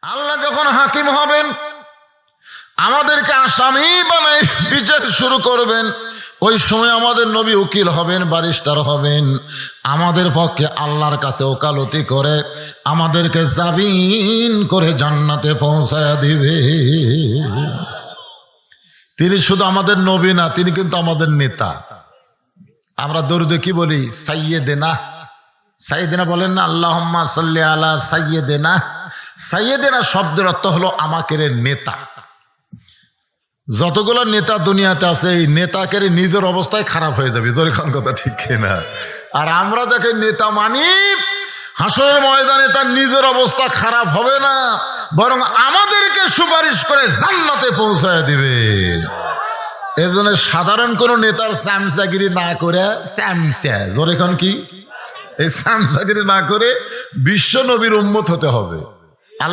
আল্লাহ যখন হাকিম হবেন, আমাদেরকে আসামি বানায় বিচার শুরু করবেন, ওই সময় আমাদের নবী উকিল হবেন, ব্যারিস্টার হবেন, আমাদের পক্ষে আল্লাহর কাছে ওকালতি করে আমাদেরকে জামিন করে জান্নাতে পৌঁছায়া দিবে। তিনি শুধু আমাদের নবী না, তিনি কিন্তু আমাদের নেতা। আমরা দরুদে কি বলি? সাইয়্যিদেনা। সাইয়্যিদেনা বলেন না? আল্লাহুম্মা সাল্লি আলা সাইয়্যিদেনা। সাইয়্যিদেনা শব্দের অর্থ হলো আমাদের নেতা। যতগুলো নেতা দুনিয়াতে আছে, এই নেতাকে নিজের অবস্থায় খারাপ হয়ে যাবে। জোরে কথা ঠিক কিনা? আর আমরা যাকে নেতা মানি, হাসরের ময়দানে তার নিজের অবস্থা খারাপ হবে না, বরং আমাদেরকে সুপারিশ করে জান্নাতে পৌঁছায় দিবে। এজন্য সাধারণ কোন নেতার চামচাগিরি না করে, জোরে কি এই চামচাগিরি না করে বিশ্ব নবীর উম্মত হতে হবে।